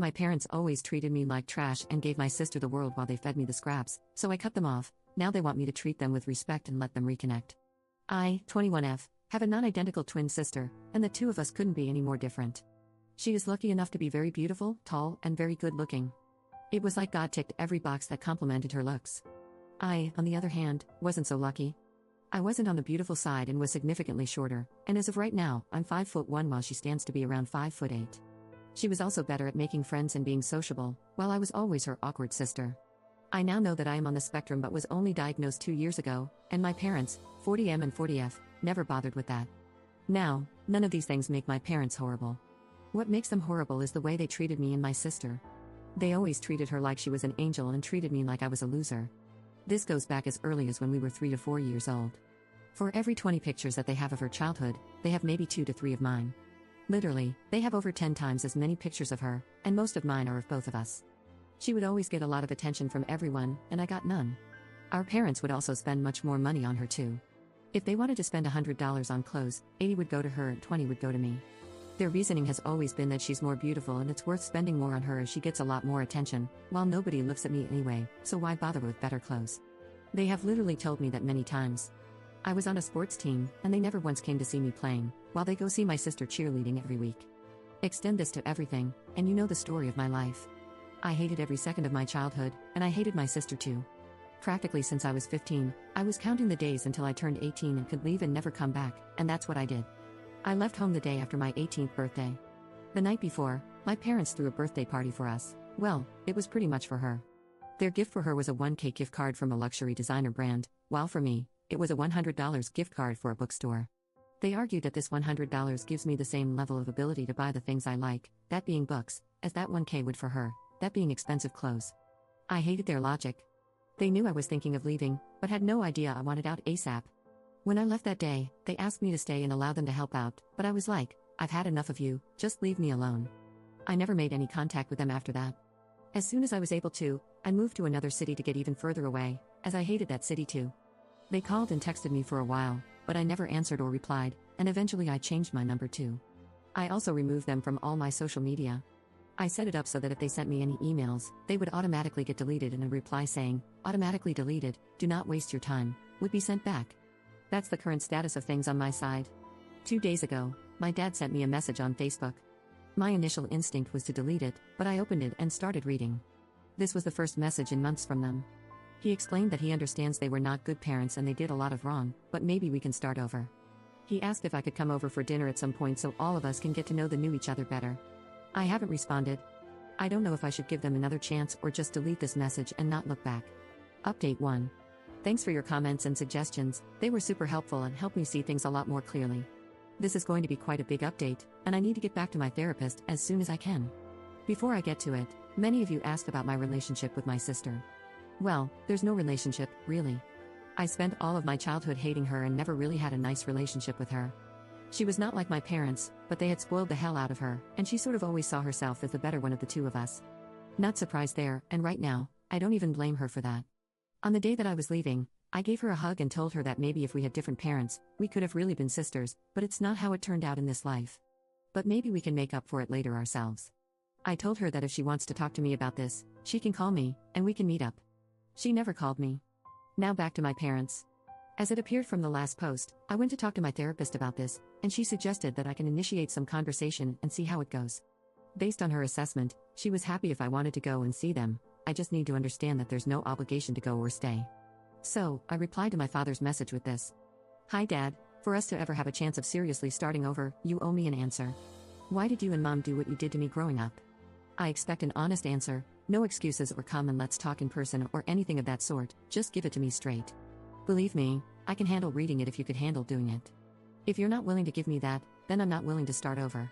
My parents always treated me like trash and gave my sister the world while they fed me the scraps, so I cut them off. Now they want me to treat them with respect and let them reconnect. I, 21F, have a non-identical twin sister, and the two of us couldn't be any more different. She is lucky enough to be very beautiful, tall, and very good-looking. It was like God ticked every box that complimented her looks. I, on the other hand, wasn't so lucky. I wasn't on the beautiful side and was significantly shorter, and as of right now, I'm 5'1" while she stands to be around 5'8". She was also better at making friends and being sociable, while I was always her awkward sister. I now know that I am on the spectrum but was only diagnosed 2 years ago, and my parents, 40M and 40F, never bothered with that. Now, none of these things make my parents horrible. What makes them horrible is the way they treated me and my sister. They always treated her like she was an angel and treated me like I was a loser. This goes back as early as when we were 3 to 4 years old. For every 20 pictures that they have of her childhood, they have maybe 2 to 3 of mine. Literally, they have over 10 times as many pictures of her, and most of mine are of both of us. She would always get a lot of attention from everyone, and I got none. Our parents would also spend much more money on her too. If they wanted to spend $100 on clothes, 80 would go to her and 20 would go to me. Their reasoning has always been that she's more beautiful and it's worth spending more on her as she gets a lot more attention, while nobody looks at me anyway, so why bother with better clothes? They have literally told me that many times. I was on a sports team, and they never once came to see me playing, while they go see my sister cheerleading every week. Extend this to everything, and you know the story of my life. I hated every second of my childhood, and I hated my sister too. Practically since I was 15, I was counting the days until I turned 18 and could leave and never come back, and that's what I did. I left home the day after my 18th birthday. The night before, my parents threw a birthday party for us. Well, it was pretty much for her. Their gift for her was a $1K gift card from a luxury designer brand, while for me, it was a $100 gift card for a bookstore. They argued that this $100 gives me the same level of ability to buy the things I like, that being books, as that $1K would for her, that being expensive clothes. I hated their logic. They knew I was thinking of leaving, but had no idea I wanted out ASAP. When I left that day, they asked me to stay and allow them to help out, but I was like, I've had enough of you, just leave me alone. I never made any contact with them after that. As soon as I was able to, I moved to another city to get even further away, as I hated that city too. They called and texted me for a while, but I never answered or replied, and eventually I changed my number too. I also removed them from all my social media. I set it up so that if they sent me any emails, they would automatically get deleted and a reply saying, automatically deleted, do not waste your time, would be sent back. That's the current status of things on my side. 2 days ago, my dad sent me a message on Facebook. My initial instinct was to delete it, but I opened it and started reading. This was the first message in months from them. He explained that he understands they were not good parents and they did a lot of wrong, but maybe we can start over. He asked if I could come over for dinner at some point so all of us can get to know each other better. I haven't responded. I don't know if I should give them another chance or just delete this message and not look back. Update 1. Thanks for your comments and suggestions, they were super helpful and helped me see things a lot more clearly. This is going to be quite a big update, and I need to get back to my therapist as soon as I can. Before I get to it, many of you asked about my relationship with my sister. Well, there's no relationship, really. I spent all of my childhood hating her and never really had a nice relationship with her. She was not like my parents, but they had spoiled the hell out of her, and she sort of always saw herself as the better one of the two of us. Not surprised there, and right now, I don't even blame her for that. On the day that I was leaving, I gave her a hug and told her that maybe if we had different parents, we could have really been sisters, but it's not how it turned out in this life. But maybe we can make up for it later ourselves. I told her that if she wants to talk to me about this, she can call me, and we can meet up. She never called me. Now back to my parents. As it appeared from the last post, I went to talk to my therapist about this, and she suggested that I can initiate some conversation and see how it goes. Based on her assessment, she was happy if I wanted to go and see them. I just need to understand that there's no obligation to go or stay. So, I replied to my father's message with this. Hi Dad, for us to ever have a chance of seriously starting over, you owe me an answer. Why did you and Mom do what you did to me growing up? I expect an honest answer, no excuses or come and let's talk in person or anything of that sort, just give it to me straight. Believe me, I can handle reading it if you could handle doing it. If you're not willing to give me that, then I'm not willing to start over.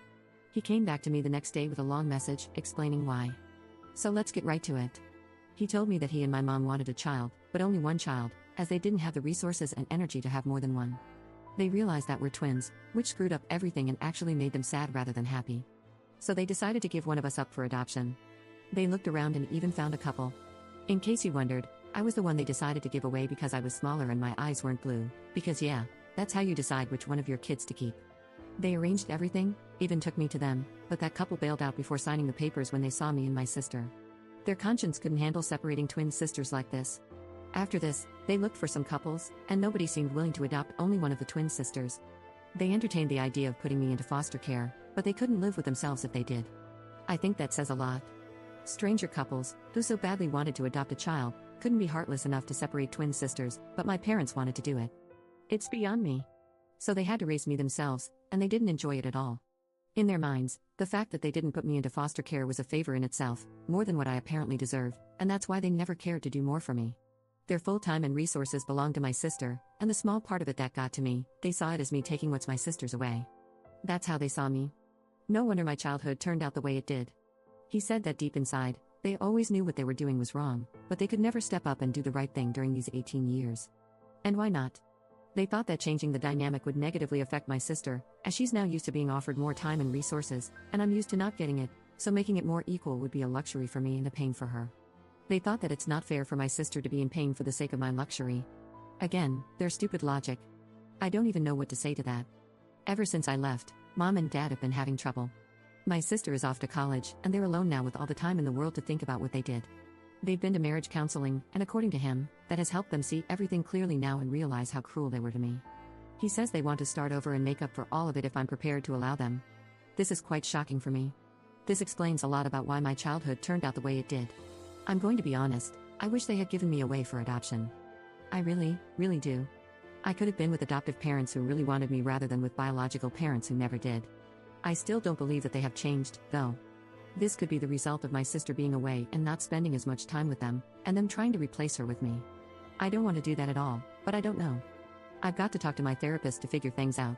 He came back to me the next day with a long message, explaining why. So let's get right to it. He told me that he and my mom wanted a child, but only one child, as they didn't have the resources and energy to have more than one. They realized that we're twins, which screwed up everything and actually made them sad rather than happy. So they decided to give one of us up for adoption. They looked around and even found a couple. In case you wondered, I was the one they decided to give away because I was smaller and my eyes weren't blue, because yeah, that's how you decide which one of your kids to keep. They arranged everything, even took me to them, but that couple bailed out before signing the papers when they saw me and my sister. Their conscience couldn't handle separating twin sisters like this. After this, they looked for some couples, and nobody seemed willing to adopt only one of the twin sisters. They entertained the idea of putting me into foster care, but they couldn't live with themselves if they did. I think that says a lot. Stranger couples, who so badly wanted to adopt a child, couldn't be heartless enough to separate twin sisters, but my parents wanted to do it. It's beyond me. So they had to raise me themselves, and they didn't enjoy it at all. In their minds, the fact that they didn't put me into foster care was a favor in itself, more than what I apparently deserved, and that's why they never cared to do more for me. Their full time and resources belonged to my sister, and the small part of it that got to me, they saw it as me taking what's my sister's away. That's how they saw me. No wonder my childhood turned out the way it did. He said that deep inside, they always knew what they were doing was wrong, but they could never step up and do the right thing during these 18 years. And why not? They thought that changing the dynamic would negatively affect my sister, as she's now used to being offered more time and resources, and I'm used to not getting it, so making it more equal would be a luxury for me and a pain for her. They thought that it's not fair for my sister to be in pain for the sake of my luxury. Again, their stupid logic. I don't even know what to say to that. Ever since I left, Mom and Dad have been having trouble. My sister is off to college, and they're alone now with all the time in the world to think about what they did. They've been to marriage counseling, and according to him, that has helped them see everything clearly now and realize how cruel they were to me. He says they want to start over and make up for all of it if I'm prepared to allow them. This is quite shocking for me. This explains a lot about why my childhood turned out the way it did. I'm going to be honest, I wish they had given me away for adoption. I really, really do. I could have been with adoptive parents who really wanted me rather than with biological parents who never did. I still don't believe that they have changed, though. This could be the result of my sister being away and not spending as much time with them, and them trying to replace her with me. I don't want to do that at all, but I don't know. I've got to talk to my therapist to figure things out.